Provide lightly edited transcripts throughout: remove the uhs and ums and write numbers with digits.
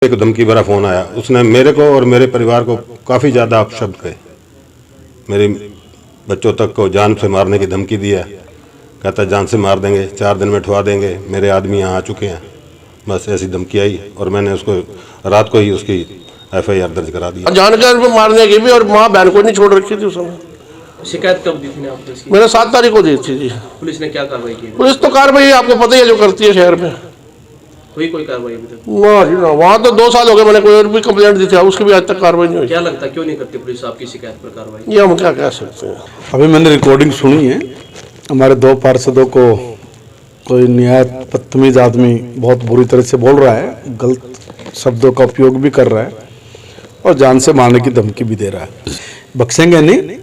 एक धमकी भरा फोन आया, उसने मेरे को और मेरे परिवार को काफ़ी ज़्यादा अपशब्द कहे, मेरे बच्चों तक को जान से मारने की धमकी दी है। कहता है जान से मार देंगे, 4 दिन में ठुआ देंगे, मेरे आदमी यहाँ आ चुके हैं। बस ऐसी धमकी आई और मैंने उसको रात को ही उसकी FIR दर्ज करा दी। जानकर मारने की भी, और माँ बहन को नहीं छोड़ रखी थी उस समय। शिकायत कब दी थी आपको इसकी? मैंने 7 तारीख को दी थी जी। पुलिस ने क्या कार्रवाई की? पुलिस तो कार्रवाई आपको पता ही है जो करती है शहर में। हुई कोई कार्रवाई अभी तक? वाह जी ना, वहाँ तो 2 साल हो गए, मैंने कोई और भी कंप्लेंट दी थी, उसकी भी आज तक कार्रवाई नहीं हुई। क्या लगता है क्यों नहीं करती पुलिस आपकी शिकायत पर कार्रवाई? ये हम क्या कह सकते हैं। अभी मैंने रिकॉर्डिंग सुनी है, हमारे 2 पार्षदों को कोई निहायत बदतमीज आदमी बहुत बुरी तरह से बोल रहा है, गलत शब्दों का उपयोग भी कर रहा है और जान से मारने की धमकी भी दे रहा है। बख्शेंगे नहीं,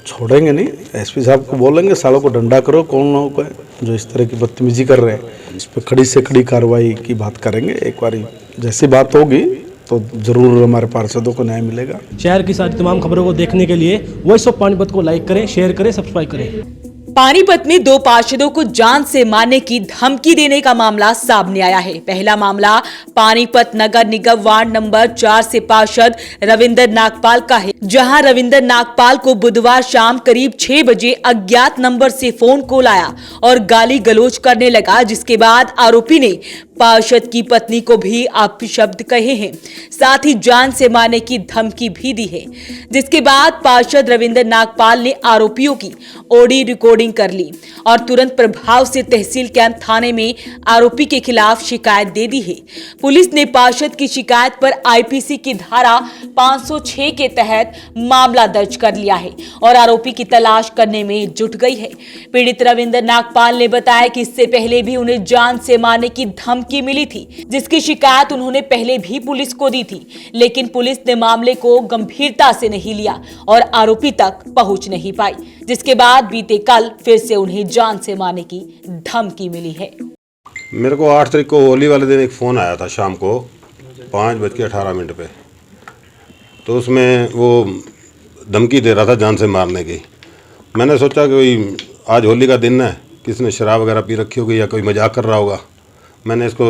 छोड़ेंगे नहीं। SP साहब को बोलेंगे सालों को डंडा करो, कौन लोग है जो इस तरह की बदतमीजी कर रहे हैं, इस पर खड़ी से खड़ी कार्रवाई की बात करेंगे। एक बार जैसी बात होगी तो जरूर हमारे पार्षदों को न्याय मिलेगा। शहर की सारी तमाम खबरों को देखने के लिए वॉइस ऑफ पानीपत को लाइक करें, शेयर करें, सब्सक्राइब करें। पानीपत में 2 पार्षदों को जान से मारने की धमकी देने का मामला सामने आया है। पहला मामला पानीपत नगर निगम वार्ड नंबर 4 से पार्षद रविंदर नागपाल का है, जहां रविंदर नागपाल को बुधवार शाम करीब 6 बजे अज्ञात नंबर से फोन कॉल आया और गाली गलौज करने लगा, जिसके बाद आरोपी ने पार्षद की पत्नी को भी अपशब्द कहे हैं, साथ ही जान से मारने की धमकी भी दी है। जिसके बाद पार्षद रविंदर नागपाल ने आरोपियों की ऑडियो रिकॉर्डिंग कर ली और तुरंत प्रभाव से तहसील कैंप थाने में आरोपी के खिलाफ शिकायत दे दी है। पुलिस ने पार्षद की शिकायत पर IPC की धारा 506 के तहत मामला दर्ज कर लिया है और आरोपी की तलाश करने में जुट गई है। पीड़ित रविंदर नागपाल ने बताया कि इससे पहले भी उन्हें जान से मारने की धमकी मिली थी, जिसकी शिकायत उन्होंने पहले भी पुलिस को दी थी, लेकिन पुलिस ने मामले को गंभीरता से नहीं लिया और आरोपी तक पहुंच नहीं पाई, जिसके बाद बीते कल फिर से उन्हें जान से मारने की धमकी मिली है। मेरे को 8 तारीख को होली वाले दिन एक फ़ोन आया था शाम को 5:18 पे, तो उसमें वो धमकी दे रहा था जान से मारने की। मैंने सोचा कि कोई आज होली का दिन है, किसने शराब वगैरह पी रखी होगी या कोई मजाक कर रहा होगा। मैंने इसको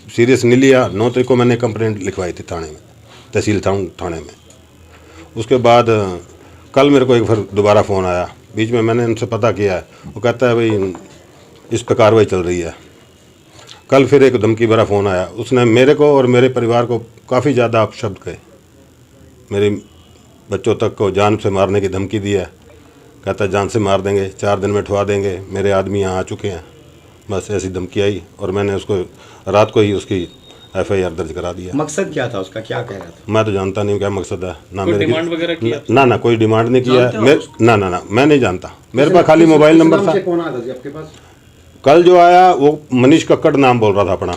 सीरियस नहीं लिया। 9 तारीख को मैंने कंप्लेंट लिखवाई थी थाने में, तहसील थाने में। उसके बाद कल मेरे को एक फिर दोबारा फ़ोन आया, बीच में मैंने उनसे पता किया है, वो कहता है भाई इस पर कार्रवाई चल रही है। कल फिर एक धमकी भरा फ़ोन आया, उसने मेरे को और मेरे परिवार को काफ़ी ज़्यादा अपशब्द कहे, मेरे बच्चों तक को जान से मारने की धमकी दी है। कहता है जान से मार देंगे, 4 दिन में ठुआ देंगे, मेरे आदमी यहाँ आ चुके हैं। बस ऐसी धमकी आई और मैंने उसको रात को ही उसकी FIR दर्ज करा दिया। मकसद क्या था उसका, क्या कह रहा था? मैं तो जानता नहीं हूँ क्या मकसद है। ना मेरे डिमांड वगैरह की? ना कोई डिमांड नहीं किया है। ना मैं नहीं जानता। मेरे पास खाली मोबाइल नंबर था। कौन आया था जी आपके पास? कल जो आया वो मनीष कक्कड़ नाम बोल रहा था अपना।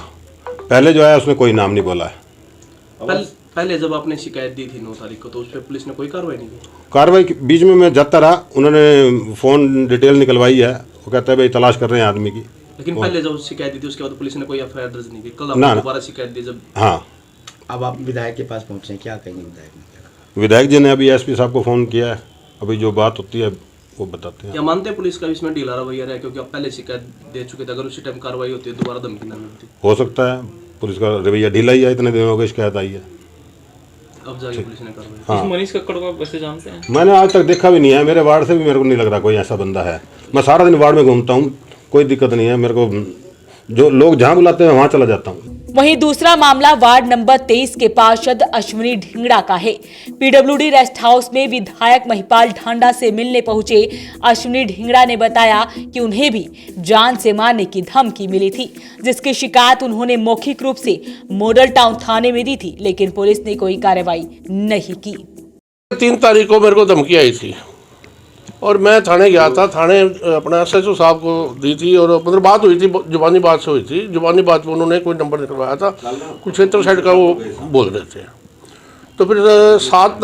पहले जो आया उसने कोई नाम नहीं बोला है। पहले जब आपने शिकायत दी थी 9 तारीख को, तो उस पर पुलिस ने कोई कार्रवाई नहीं की? कार्रवाई बीच में मैं जाता रहा, उन्होंने फ़ोन डिटेल निकलवाई है। वो कहता है भाई तलाश कर रहे हैं आदमी की। लेकिन पहले जब शिकायत दी थी उसके बाद पुलिस ने कोई FIR दर्ज नहीं की। कल आपने दोबारा शिकायत दी जब? हाँ। अब आप विधायक के पास पहुंचे हैं, क्या कहेंगे विधायक ने? विधायक जी ने अभी SP साहब को फ़ोन किया है, अभी जो बात होती है वो बताते हैं। क्या मानते हैं पुलिस का इसमें ढीला रवैया है, क्योंकि आप पहले शिकायत दे चुके थे, अगर उसी टाइम कार्रवाई होती है दोबारा धमकी ना मिलती? हो सकता है पुलिस का रवैया ढीला ही है, इतने दिनों हो गए शिकायत आई है। अब जाके पुलिस ने कार्रवाई? हाँ। मनीष कक्कड़ को वैसे जानते हैं? मैंने आज तक देखा भी नहीं है, मेरे वार्ड से भी मेरे को नहीं लग रहा कोई ऐसा बंदा है। मैं सारा दिन वार्ड में घूमता हूँ, कोई दिक्कत नहीं है मेरे को, जो लोग जहाँ बुलाते हैं वहाँ चला जाता हूँ। वहीं दूसरा मामला वार्ड नंबर 23 के पार्षद अश्विनी ढिंगड़ा का है। PWD रेस्ट हाउस में विधायक महिपाल ढांडा से मिलने पहुंचे अश्विनी ढिंगड़ा ने बताया कि उन्हें भी जान से मारने की धमकी मिली थी, जिसकी शिकायत उन्होंने मौखिक रूप से मॉडल टाउन थाने में दी थी, लेकिन पुलिस ने कोई कार्रवाई नहीं की। 3 तारीख को मेरे को धमकी आई थी और मैं थाने गया था। थाने अपना SHO साहब को दी थी और मतलब बात हुई थी, जुबानी बात से हुई थी। जुबानी बात में उन्होंने कोई नंबर निकलवाया था, कुछ क्षेत्र साइड का वो बोल रहे थे। तो फिर 7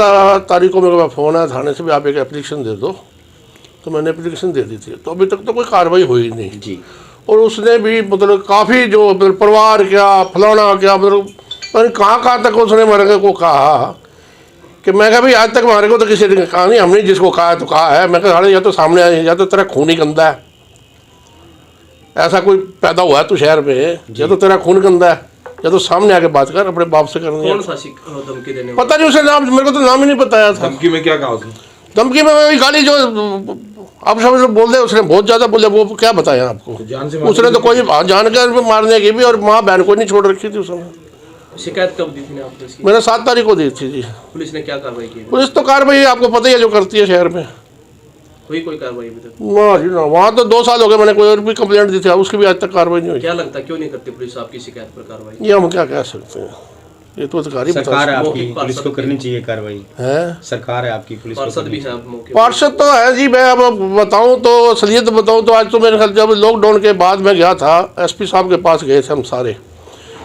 तारीख को मेरे पास फ़ोन आया थाने से भी, आप एक एप्लीकेशन दे दो। तो मैंने एप्लीकेशन दे दी थी। तो अभी तक तो कोई कार्रवाई हुई नहीं जी। और उसने भी मतलब काफ़ी जो मतलब परिवार क्या फलाना क्या मतलब कहाँ तक उसने मेरे को कहा कि मैं कहा भाई आज तक हमारे को तो किसी ने कहा नहीं, हमने जिसको कहा है तो कहा है। मैं कहा या तो सामने आए, या तो तेरा खून ही गंदा है, ऐसा कोई पैदा हुआ है तू शहर में, या तो तेरा खून गंदा है, या तो सामने आके बात कर, अपने बाप से करनी है। कौन सा धमकी देने पता नहीं उसे नाम, मेरे को तो नाम ही नहीं बताया था। धमकी में क्या कहा उसने? धमकी में वही गाली जो आप सब बोल रहे, उसने बहुत ज्यादा बोले, वो क्या बताया आपको। उसने तो कोई जानकर मारने की भी, और माँ बहन को नहीं छोड़ रखी थी उसने। शिकायत कब दी थी आपने इसकी? मैंने 7 तारीख को दी थी जी। पुलिस ने क्या कार्रवाई की? पुलिस तो कार्रवाई आपको पता ही है जो करती है शहर में। हुई कोई कार्रवाई अभी तक? ना जी ना, वहाँ तो 2 साल हो गए, मैंने कोई और भी कंप्लेंट दी थी, उसकी भी आज तक कार्रवाई नहीं हुई। क्या लगता है क्यों नहीं करती पुलिस आपकी शिकायत पर कार्रवाई? ये हम क्या कह सकते हैं, ये तो अधिकारी बता सरकार है सकते आपकी, पुलिस को करनी चाहिए कार्रवाई। हैं। सरकार है आपकी, पुलिस को पार्षद करनी भी है चाहिए। आप मौके पर? पार्षद तो है जी। मैं अब बताऊं तो असलियत बताऊं तो आज तो मेरे ख्याल जब लॉकडाउन के बाद मैं गया था, एसपी साहब के पास गए थे हम सारे,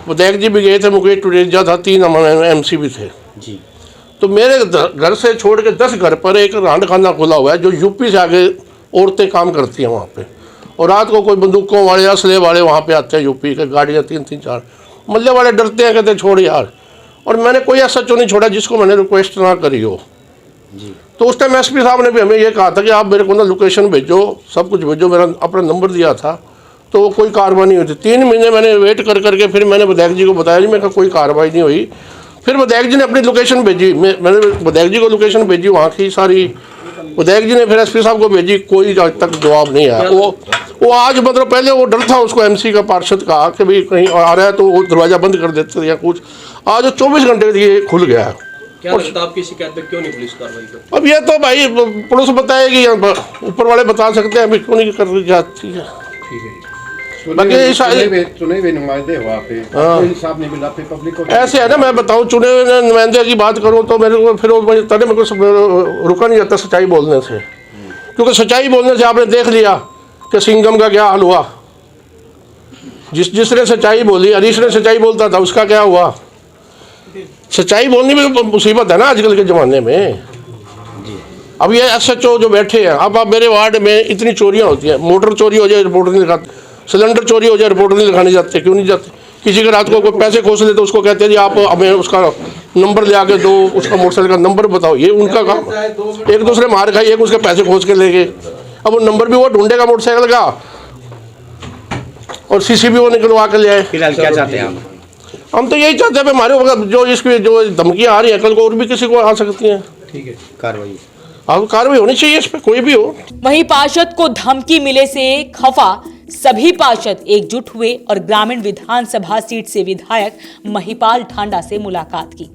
विधायक जी भी गए थे, मुकेश टुरेजा था, 3 एमसी भी थे जी। तो मेरे घर से छोड़ के 10 घर पर एक रांड खाना खुला हुआ है जो यूपी से आगे औरतें काम करती हैं वहाँ पे, और रात को कोई बंदूकों वाले असले वाले वहाँ पे आते हैं, यूपी के गाड़ियाँ 3-3 4 मल्ले वाले डरते हैं, कहते छोड़ यार। और मैंने कोई ऐसा चो नहीं छोड़ा जिसको मैंने रिक्वेस्ट ना करी हो जी। तो उस टाइम एसपी साहब ने भी हमें ये कहा था कि आप मेरे को ना लोकेशन भेजो, सब कुछ भेजो, मेरा अपना नंबर दिया था, तो वो कोई कार्रवाई नहीं हुई थी। 3 महीने मैंने वेट कर करके फिर मैंने विधायक जी को बताया जी, मैंने कहा कोई कार्रवाई नहीं हुई। फिर विधायक जी ने अपनी लोकेशन भेजी, मैंने विधायक जी को लोकेशन भेजी वहाँ की सारी, विधायक जी ने फिर एसपी साहब को भेजी, कोई आज तक जवाब नहीं आया। वो आज मतलब पहले वो डर था उसको एमसी का, पार्षद का, कि भाई कहीं आ रहा है तो वो दरवाज़ा बंद कर देते थे या कुछ, आज 24 घंटे के लिए खुल गया है। क्या लगता है आपकी शिकायत पे क्यों नहीं पुलिस कार्रवाई करती? अब ये तो भाई पुलिस बताएगी या ऊपर वाले बता सकते हैं, अभी क्यों नहीं कर जाती है। बाकी चुने हुए नुमाइंदे हो आप, इंसाफ नहीं मिला फिर पब्लिक को। ऐसे है ना, मैं बताऊं चुने हुए नुमाइंदे की बात करूं तो मेरे को फिर मेरे को रुका नहीं जाता सच्चाई बोलने से, क्योंकि सच्चाई बोलने से आपने देख लिया कि सिंघम का क्या हाल हुआ। जिसने सच्चाई बोली, हरीश ने सच्चाई बोलता था, उसका क्या हुआ। सच्चाई बोलनी भी मुसीबत है ना आजकल के ज़माने में। अब ये SHO जो बैठे हैं, अब आप मेरे वार्ड में इतनी चोरियां होती हैं, मोटर चोरी हो जाए रिपोर्ट नहीं लिखाते, सिलेंडर चोरी हो जाए रिपोर्ट नहीं लिखाने जाते, क्यों नहीं जाते। किसी के रात को कोई पैसे खोस ले तो उसको कहते हैं जी आप हमें उसका नंबर ले आके दो, उसका मोटरसाइकिल का नंबर बताओ, ये उनका काम। एक दूसरे मार खाई, एक उसके पैसे खोज के ले गए, अब वो नंबर भी वो ढूंढेगा मोटरसाइकिल का, और CC भी वो निकलवा के ले आए। फिलहाल क्या चाहते हैं आप? हम तो यही चाहते हैं हमारे जो इसकी जो धमकियाँ आ रही हैं, कल को और भी किसी को आ सकती हैं। ठीक है, कार्रवाई अब कार्रवाई होनी चाहिए इस पर, कोई भी हो। वहीं पार्षद को धमकी मिले से खफा सभी पार्षद एकजुट हुए और ग्रामीण विधानसभा सीट से विधायक महिपाल ढांडा से मुलाकात की।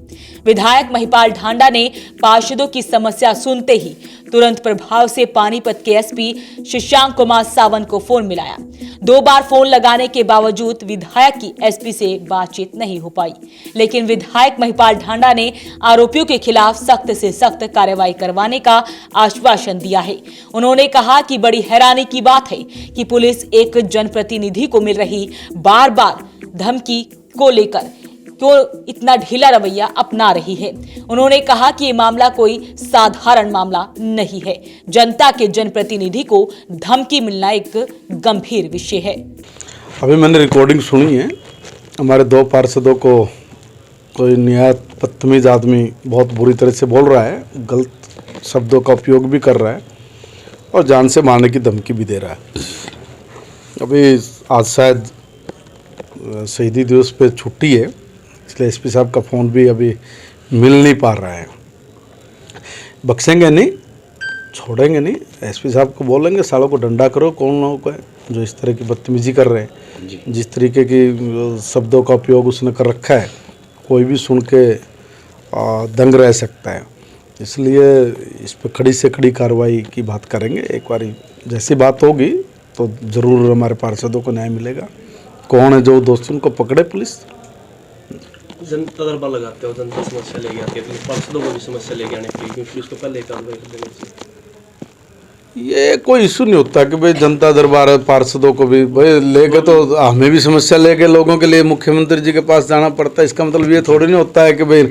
विधायक महिपाल ढांडा ने पार्षदों की समस्या सुनते ही तुरंत प्रभाव से पानीपत के एसपी शशांक कुमार सावंत को फोन मिलाया। 2 बार फोन लगाने के बावजूद विधायक की एसपी से बातचीत नहीं हो पाई, लेकिन विधायक महिपाल ढांडा ने आरोपियों के खिलाफ सख्त से सख्त कार्रवाई करवाने का आश्वासन दिया है। उन्होंने कहा कि बड़ी हैरानी की बात है कि पुलिस एक जनप्रतिनिधि को मिल रही बार-बार धमकी को लेकर क्यों इतना ढीला रवैया अपना रही है। उन्होंने कहा कि ये मामला कोई साधारण मामला नहीं है, जनता के जनप्रतिनिधि को धमकी मिलना एक गंभीर विषय है। अभी मैंने रिकॉर्डिंग सुनी है, हमारे 2 पार्षदों को कोई निहायत बदतमीज आदमी बहुत बुरी तरह से बोल रहा है, गलत शब्दों का उपयोग भी कर रहा है और जान से मारने की धमकी भी दे रहा है। अभी आज शायद शहीदी दिवस पे छुट्टी है, इसलिए एसपी साहब का फ़ोन भी अभी मिल नहीं पा रहा है। बख्शेंगे नहीं, छोड़ेंगे नहीं, एसपी साहब को बोलेंगे सालों को डंडा करो, कौन लोगों को है जो इस तरह की बदतमीजी कर रहे हैं, जिस तरीके की शब्दों का उपयोग उसने कर रखा है, कोई भी सुन के दंग रह सकता है। इसलिए इस पर कड़ी से कड़ी कार्रवाई की बात करेंगे। एक बार जैसी बात होगी तो ज़रूर हमारे पार्षदों को न्याय मिलेगा। कौन है जो दोस्तों को पकड़े पुलिस। जनता दरबार लगाते हो, जनता समस्या लेके आती है, तो पार्षदों को भी समस्या लेके आने के लिए पुलिस को पहले कार्रवाई कर देनी चाहिए। ये कोई इशू नहीं होता कि भाई जनता दरबार है, पार्षदों को भी भाई लेके तो हमें भी समस्या लेके लोगों के लिए मुख्यमंत्री जी के पास जाना पड़ता है। इसका मतलब ये थोड़ी नहीं होता है कि भाई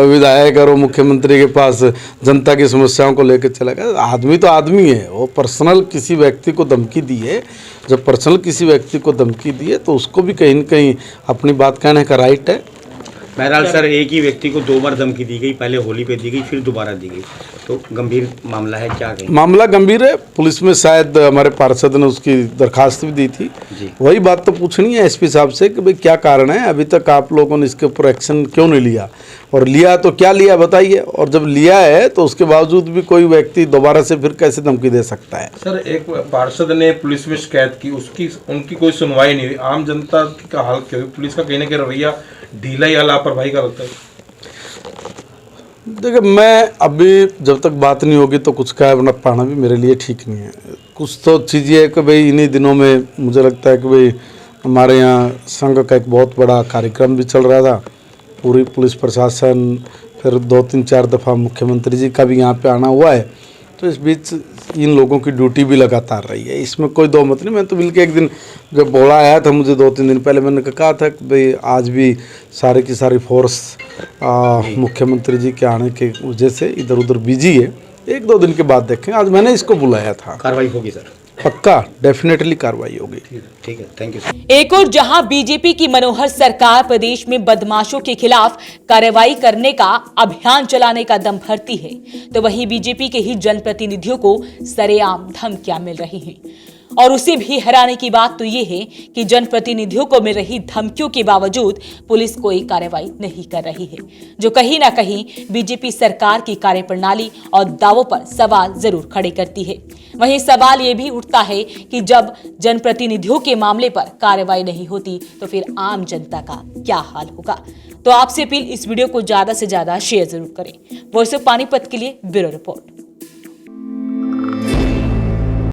विधायक और मुख्यमंत्री के पास जनता की समस्याओं को लेकर चला गया। आदमी तो आदमी है, वो पर्सनल किसी व्यक्ति को धमकी दी है, जब पर्सनल किसी व्यक्ति को धमकी दी है तो उसको भी कहीं न कहीं अपनी बात कहने का राइट है। बहरहाल सर, एक ही व्यक्ति को 2 बार धमकी दी गई, पहले होली पे दी गई, फिर दोबारा दी गई, तो गंभीर मामला है, क्या कहें? मामला गंभीर है। पुलिस में शायद हमारे पार्षद ने उसकी दरखास्त भी दी थी। जी। वही बात तो पूछनी है एसपी साहब से कि भाई क्या कारण है, अभी तक आप लोगों ने इसके ऊपर एक्शन क्यों नहीं लिया, और लिया तो क्या लिया बताइए, और जब लिया है तो उसके बावजूद भी कोई व्यक्ति दोबारा से फिर कैसे धमकी दे सकता है। सर, एक पार्षद ने पुलिस में शिकायत की, उनकी कोई सुनवाई नहीं हुई। आम जनता का हाल क्या हुई? पुलिस का कहीं ना कहीं रवैया ढीला या लापरवाही का लगता है। देखिए, मैं अभी जब तक बात नहीं होगी तो कुछ कह पाना भी मेरे लिए ठीक नहीं है। कुछ तो चीज़ें है कि भाई इन्हीं दिनों में मुझे लगता है कि भाई हमारे यहाँ संघ का एक बहुत बड़ा कार्यक्रम भी चल रहा था, पूरी पुलिस प्रशासन, फिर 2-3-4 दफ़ा मुख्यमंत्री जी का भी यहाँ पे आना हुआ है, तो इस बीच इन लोगों की ड्यूटी भी लगातार रही है, इसमें कोई दो मत नहीं। मैं तो मिलके एक दिन जब बोला आया था मुझे 2-3 दिन पहले, मैंने कहा था कि भाई आज भी सारी की सारी फोर्स मुख्यमंत्री जी के आने के वजह से इधर उधर बिजी है, 1-2 दिन के बाद देखें। आज मैंने इसको बुलाया था। कार्रवाई होगी सर? पक्का, डेफिनेटली कार्रवाई होगी। ठीक है, थैंक यू सर। एक और जहां बीजेपी की मनोहर सरकार प्रदेश में बदमाशों के खिलाफ कार्रवाई करने का अभियान चलाने का दम भरती है, तो वहीं बीजेपी के ही जनप्रतिनिधियों को सरेआम धमकियां मिल रही हैं। और उसे भी हैरानी की बात तो ये है कि जनप्रतिनिधियों को मिल रही धमकियों के बावजूद पुलिस कोई कार्रवाई नहीं कर रही है, जो कहीं ना कहीं बीजेपी सरकार की कार्यप्रणाली और दावों पर सवाल जरूर खड़े करती है। वहीं सवाल ये भी उठता है कि जब जनप्रतिनिधियों के मामले पर कार्रवाई नहीं होती तो फिर आम जनता का क्या हाल होगा। तो आपसे अपील, इस वीडियो को ज्यादा से ज्यादा शेयर जरूर करें। वॉइस ऑफ पानीपत के लिए ब्यूरो रिपोर्ट।